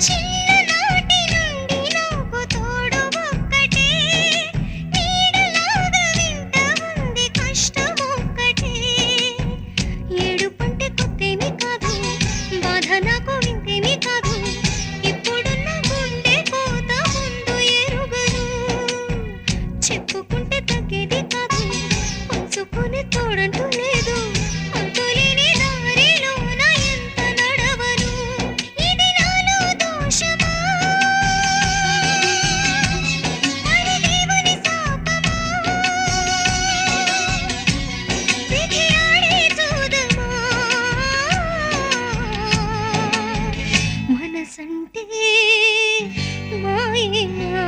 చిన్ననాటి నుండి నాకు తోడు ఒక్కటే, నీడలాగా వెంట ఉంది కష్టం ఒక్కటే. ఏడుపంటే కొత్తేమి కాదు, బాధ నాకు వింతేమి కాదు, ఇప్పుడున్న గుండె కోత ముందు ఎరుగను. చెప్పుకుంటే తగ్గేది కాదు, పంచుకునే తోడంటూ లేదు, అంతులేని దారిలోన ఎంత నడవను. ఇది నాలో దోషమా, మరి దేవుని శాపమా, విధి ఆడే చూదమా. మనసంటే మాయేనా.